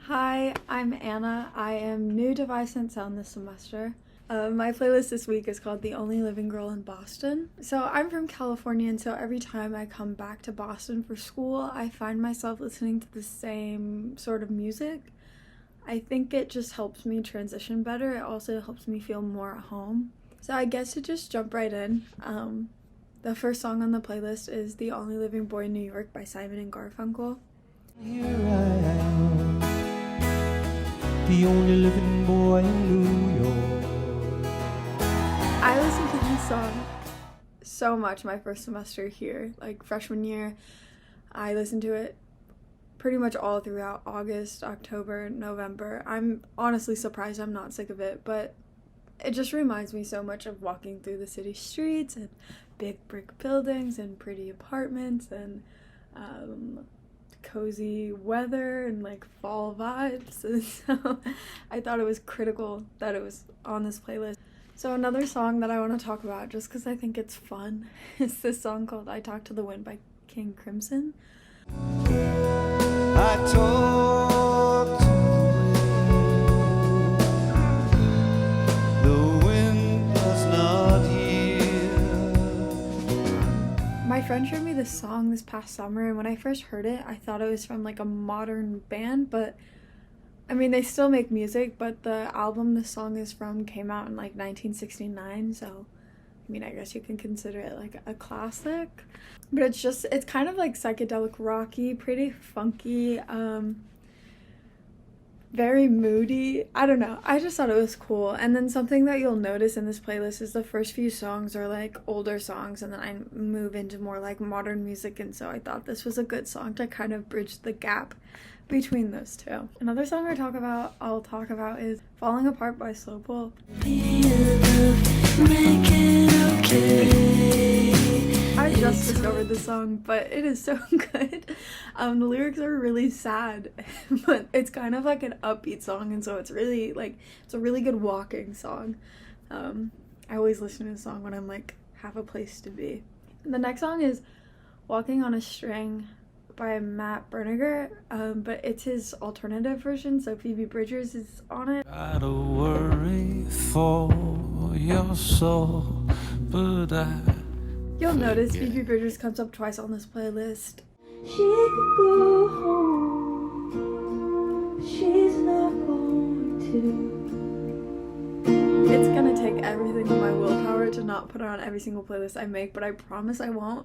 Hi, I'm Anna. I am new to Vice Sound this semester. My playlist this week is called The Only Living Girl in Boston. So I'm from California, and so every time I come back to Boston for school, I find myself listening to the same sort of music. I think it just helps me transition better. It also helps me feel more at home. So I guess to just jump right in, the first song on the playlist is The Only Living Boy in New York by Simon and Garfunkel. Here I am, the only living boy in New York. I listened to this song so much my first semester here, like freshman year. I listened to it pretty much all throughout August, October, November. I'm honestly surprised I'm not sick of it, but it just reminds me so much of walking through the city streets and big brick buildings and pretty apartments and cozy weather and like fall vibes. And so I thought it was critical that it was on this playlist. So another song that I want to talk about just because I think it's fun is this song called I Talk to the Wind by King Crimson. I talk to the wind does not hear. My friend showed me this song this past summer, and when I first heard it, I thought it was from like a modern band, but I mean, they still make music, but the album this song is from came out in like 1969, so I mean, I guess you can consider it like a classic. But it's kind of like psychedelic rocky, pretty funky, very moody. I don't know. I just thought it was cool. And then something that you'll notice in this playlist is the first few songs are like older songs, and then I move into more like modern music, and so I thought this was a good song to kind of bridge the gap between those two. Another song I'll talk about is Falling Apart by Slowpoke. I just discovered this song, but it is so good. The lyrics are really sad, but it's kind of like an upbeat song, and so it's really like it's a really good walking song. I always listen to this song when I'm like have a place to be. And the next song is Walking on a String by Matt Berninger, but it's his alternative version, so Phoebe Bridgers is on it. Gotta worry for your soul, but You'll notice Phoebe Bridgers comes up twice on this playlist. She could go home, she's not going to. It's gonna take everything in my willpower to not put it on every single playlist I make, but I promise I won't.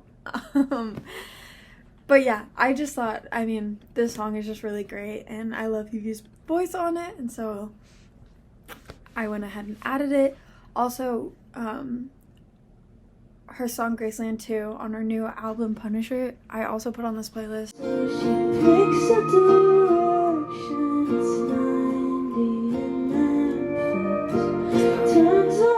But yeah, I just thought, I mean, this song is just really great, and I love Phoebe's voice on it, and so I went ahead and added it. Also, her song Graceland 2 on her new album Punisher, I also put on this playlist.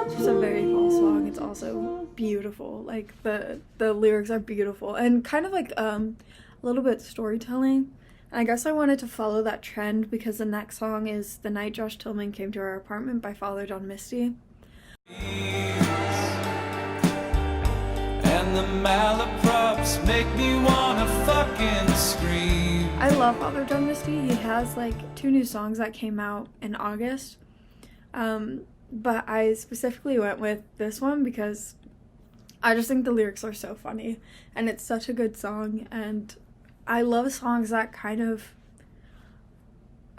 It's just a very fall song. It's also beautiful. Like the lyrics are beautiful and kind of like a little bit storytelling. And I guess I wanted to follow that trend because the next song is The Night Josh Tillman Came to Our Apartment by Father John Misty. and the malaprops make me wanna fucking scream. I love Father John Misty. He has like 2 new songs that came out in August. But I specifically went with this one because I just think the lyrics are so funny and it's such a good song, and I love songs that kind of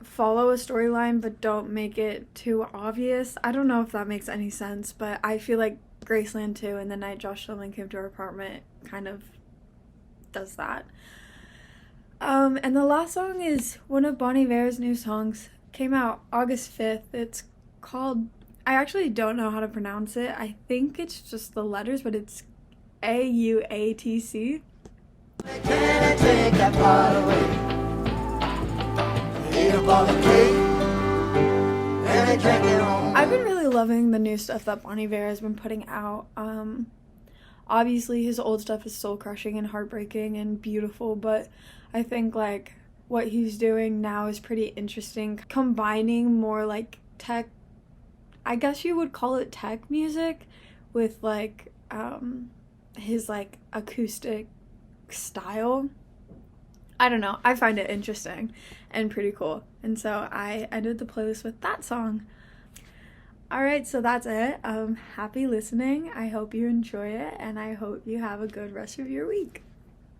follow a storyline but don't make it too obvious. I don't know if that makes any sense, but I feel like Graceland 2 and The Night Josh Tillman Came to Our Apartment kind of does that. And the last song is one of Bon Iver's new songs. Came out August 5th. It's called, I actually don't know how to pronounce it. I think it's just the letters, but it's AUATC. Can I take that part away? Eat up all the cake and I drink it home. I've been really loving the new stuff that Bon Iver has been putting out. Obviously his old stuff is soul crushing and heartbreaking and beautiful, but I think like what he's doing now is pretty interesting, combining more like tech, I guess you would call it tech music, with like his like acoustic style. I don't know, I find it interesting and pretty cool. And so I ended the playlist with that song. Alright, so that's it. Happy listening. I hope you enjoy it, and I hope you have a good rest of your week.